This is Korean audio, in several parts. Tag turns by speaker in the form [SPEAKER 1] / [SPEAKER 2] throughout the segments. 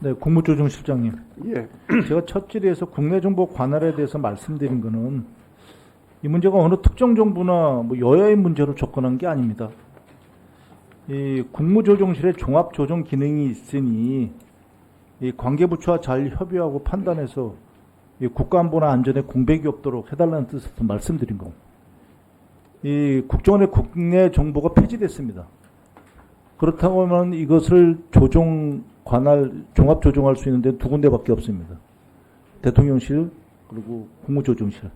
[SPEAKER 1] 네, 국무조정실장님.
[SPEAKER 2] 예.
[SPEAKER 1] 제가 첫 질의에서 국내 정보 관할에 대해서 말씀드린 거는 이 문제가 어느 특정 정부나 뭐 여야의 문제로 접근한 게 아닙니다. 이 국무조정실에 종합조정 기능이 있으니 이 관계부처와 잘 협의하고 판단해서 이 국가안보나 안전에 공백이 없도록 해달라는 뜻에서 말씀드린 겁니다. 이 국정원의 국내 정보가 폐지됐습니다. 그렇다고 하면 이것을 조정 관할 종합 조정할 수 있는 데 두 군데밖에 없습니다. 대통령실 그리고 국무조정실.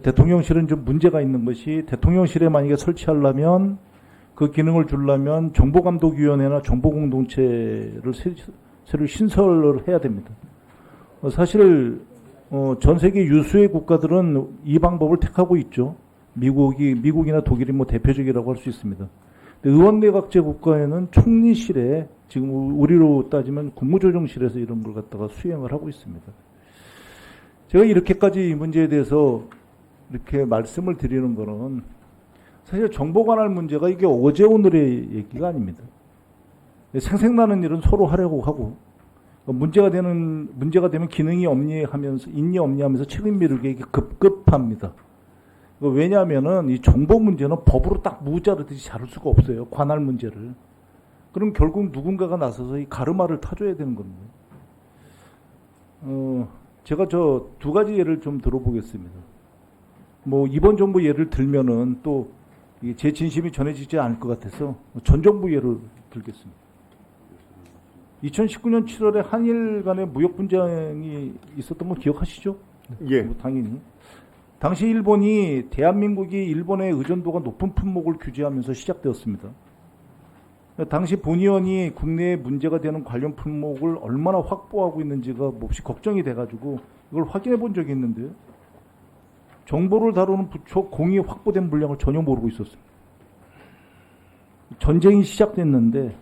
[SPEAKER 1] 대통령실은 좀 문제가 있는 것이 대통령실에 만약에 설치하려면 그 기능을 주려면 정보감독위원회나 정보공동체를 새로 신설을 해야 됩니다. 사실 전 세계 유수의 국가들은 이 방법을 택하고 있죠. 미국이나 독일이 뭐 대표적이라고 할 수 있습니다. 의원내각제 국가에는 총리실에 지금 우리로 따지면 국무조정실에서 이런 걸 갖다가 수행을 하고 있습니다. 제가 이렇게까지 이 문제에 대해서 이렇게 말씀을 드리는 거는 사실 정보관할 문제가 이게 어제 오늘의 얘기가 아닙니다. 생생나는 일은 서로 하려고 하고 문제가 되면 기능이 있니 없니 하면서 책임 미루기 이게 급급합니다. 왜냐하면은 이 정보 문제는 법으로 딱 무자르듯이 자를 수가 없어요. 관할 문제를. 그럼 결국 누군가가 나서서 이 가르마를 타줘야 되는 겁니다. 제가 저 두 가지 예를 좀 들어보겠습니다. 뭐 이번 정부 예를 들면은 또 제 진심이 전해지지 않을 것 같아서 전 정부 예를 들겠습니다. 2019년 7월에 한일 간의 무역 분쟁이 있었던 거 기억하시죠?
[SPEAKER 2] 예.
[SPEAKER 1] 뭐 당연히. 당시 일본이 대한민국이 일본의 의존도가 높은 품목을 규제하면서 시작되었습니다. 당시 본의원이 국내에 문제가 되는 관련 품목을 얼마나 확보하고 있는지가 몹시 걱정이 돼가지고 이걸 확인해 본 적이 있는데요. 정보를 다루는 부처 공이 확보된 물량을 전혀 모르고 있었습니다. 전쟁이 시작됐는데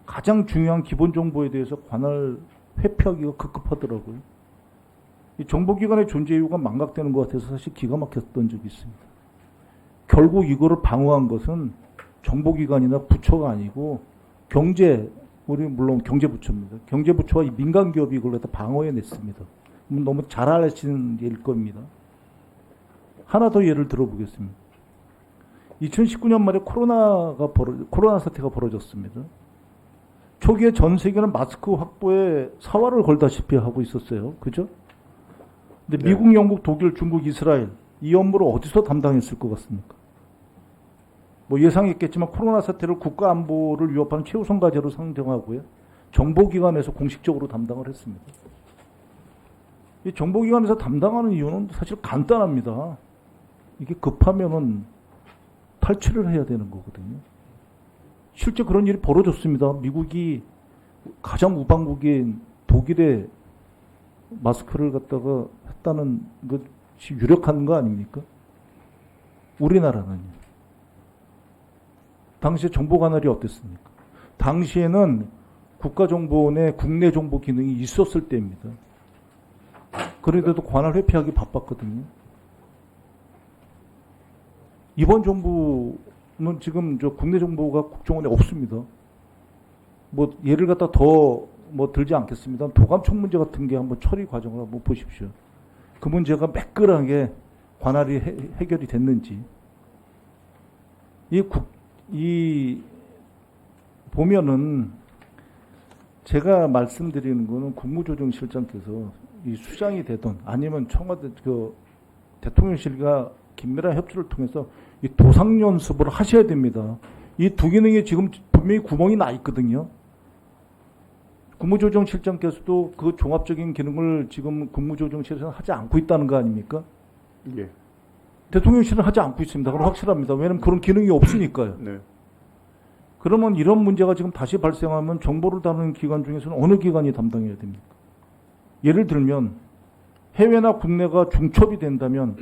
[SPEAKER 1] 가장 중요한 기본 정보에 대해서 관할 회피하기가 급급하더라고요. 이 정보기관의 존재 이유가 망각되는 것 같아서 사실 기가 막혔던 적이 있습니다. 결국 이거를 방어한 것은 정보기관이나 부처가 아니고 우리 물론 경제부처입니다. 경제부처와 이 민간기업이 이걸 갖다 방어해냈습니다. 너무 잘 아시는 일 겁니다. 하나 더 예를 들어보겠습니다. 2019년 말에 코로나 사태가 벌어졌습니다. 초기에 전 세계는 마스크 확보에 사활을 걸다시피 하고 있었어요. 그죠? 근데
[SPEAKER 2] 네.
[SPEAKER 1] 미국, 영국, 독일, 중국, 이스라엘 이 업무를 어디서 담당했을 것 같습니까? 뭐 예상했겠지만 코로나 사태를 국가 안보를 위협하는 최우선 과제로 상정하고요. 정보기관에서 공식적으로 담당을 했습니다. 이 정보기관에서 담당하는 이유는 사실 간단합니다. 이게 급하면은 탈취를 해야 되는 거거든요. 실제 그런 일이 벌어졌습니다. 미국이 가장 우방국인 독일에 마스크를 갖다가 했다는 것이 유력한 거 아닙니까? 우리나라는요. 당시에 정보관할이 어땠습니까? 당시에는 국가정보원의 국내 정보 기능이 있었을 때입니다. 그런데도 관할 회피하기 바빴거든요. 이번 정부는 지금 저 국내 정보가 국정원에 없습니다. 뭐 예를 갖다 더 들지 않겠습니다. 도감청 문제 같은 게 한번 처리 과정을 한번 보십시오. 그 문제가 매끄러하게 관할이 해결이 됐는지. 보면은 제가 말씀드리는 거는 국무조정실장께서 이 수장이 되든 아니면 청와대 대통령실과 긴밀한 협조를 통해서 이 도상 연습을 하셔야 됩니다. 이 두 기능에 지금 분명히 구멍이 나 있거든요. 국무조정실장께서도 그 종합적인 기능을 지금 국무조정실에서는 하지 않고 있다는 거 아닙니까?
[SPEAKER 2] 예.
[SPEAKER 1] 대통령실은 하지 않고 있습니다. 그건 확실합니다. 왜냐하면 그런 기능이 없으니까요.
[SPEAKER 2] 네.
[SPEAKER 1] 그러면 이런 문제가 지금 다시 발생하면 정보를 다루는 기관 중에서는 어느 기관이 담당해야 됩니까? 예를 들면 해외나 국내가 중첩이 된다면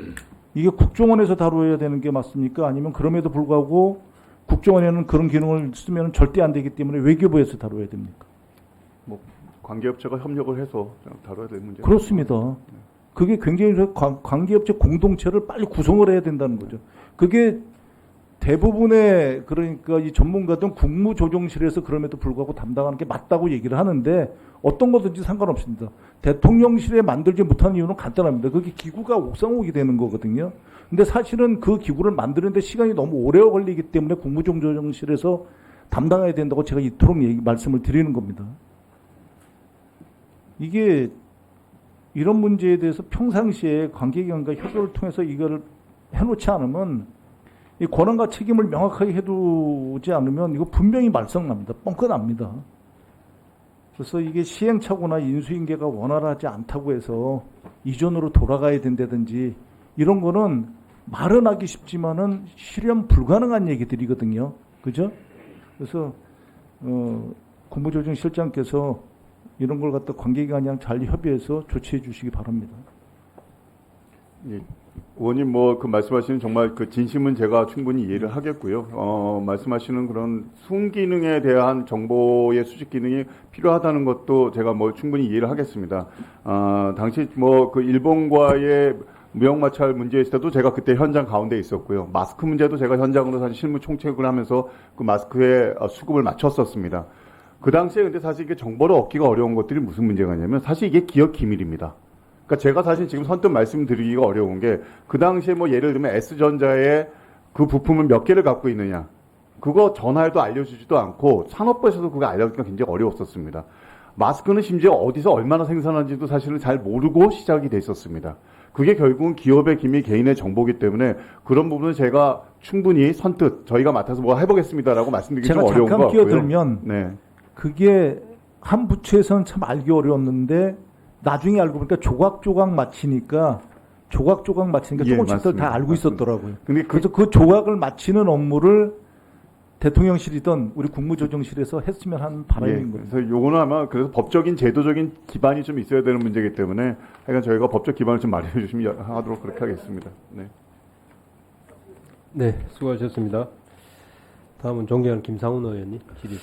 [SPEAKER 1] 이게 국정원에서 다루어야 되는 게 맞습니까? 아니면 그럼에도 불구하고 국정원에는 그런 기능을 쓰면 절대 안 되기 때문에 외교부에서 다뤄야 됩니까?
[SPEAKER 2] 뭐 관계업체가 협력을 해서 다뤄야 되는 문제.
[SPEAKER 1] 그렇습니다. 그게 굉장히 관계업체 공동체를 빨리 구성을 해야 된다는 거죠. 그게 대부분의 그러니까 이 전문가들은 국무조정실에서 그럼에도 불구하고 담당하는 게 맞다고 얘기를 하는데 어떤 거든지 상관없습니다. 대통령실에 만들지 못하는 이유는 간단합니다. 그게 기구가 옥상옥이 되는 거거든요. 근데 사실은 그 기구를 만드는데 시간이 너무 오래 걸리기 때문에 국무조정실에서 담당해야 된다고 제가 이토록 말씀을 드리는 겁니다. 이게 이런 문제에 대해서 평상시에 관계기관과 협의를 통해서 이걸 해놓지 않으면 이 권한과 책임을 명확하게 해두지 않으면 이거 분명히 말썽납니다. 뻥끗납니다. 그래서 이게 시행착오나 인수인계가 원활하지 않다고 해서 이전으로 돌아가야 된다든지 이런 거는 말은 하기 쉽지만은 실현 불가능한 얘기들이거든요. 그죠? 그래서 국무조정실장께서 이런 걸 갖다 관계기관이랑 잘 협의해서 조치해 주시기 바랍니다.
[SPEAKER 2] 예. 의원님 그 말씀하시는 정말 그 진심은 제가 충분히 이해를 하겠고요. 말씀하시는 그런 순기능에 대한 정보의 수집 기능이 필요하다는 것도 제가 충분히 이해를 하겠습니다. 당시 그 일본과의 무역 마찰 문제 있을 때도 제가 그때 현장 가운데 있었고요. 마스크 문제도 제가 현장으로 사실 실무 총책을 하면서 그 마스크에 수급을 맞췄었습니다. 그 당시에 근데 사실 이게 정보를 얻기가 어려운 것들이 무슨 문제가 있냐면 사실 이게 기업 기밀입니다. 그러니까 제가 사실 지금 선뜻 말씀드리기가 어려운 게 그 당시에 예를 들면 S전자의 그 부품을 몇 개를 갖고 있느냐. 그거 전화해도 알려주지도 않고 산업부에서도 그거 알려주기가 굉장히 어려웠었습니다. 마스크는 심지어 어디서 얼마나 생산하는지도 사실은 잘 모르고 시작이 됐었습니다. 그게 결국은 기업의 기밀, 개인의 정보기 때문에 그런 부분은 제가 충분히 선뜻 저희가 맡아서 뭐 해보겠습니다라고 말씀드리기 좀 어려운 것
[SPEAKER 1] 제가 잠깐
[SPEAKER 2] 같고요.
[SPEAKER 1] 끼어들면
[SPEAKER 2] 네.
[SPEAKER 1] 그게 한 부처에서는 참 알기 어려웠는데 나중에 알고 보니까 조각조각 맞히니까
[SPEAKER 2] 예,
[SPEAKER 1] 조금씩들
[SPEAKER 2] 맞습니다.
[SPEAKER 1] 다 알고 있었더라고요.
[SPEAKER 2] 근데
[SPEAKER 1] 그래서 그 조각을 맞히는 업무를 대통령실이든 우리 국무조정실에서 했으면 하는 바람인 거예요.
[SPEAKER 2] 그래서 요거는 아마 그래서 법적인 제도적인 기반이 좀 있어야 되는 문제이기 때문에 하여간 저희가 법적 기반을 좀 마련해 주시면 하도록 그렇게 하겠습니다. 네.
[SPEAKER 3] 네, 수고하셨습니다. 다음은 존경하는 김상훈 의원님 질의.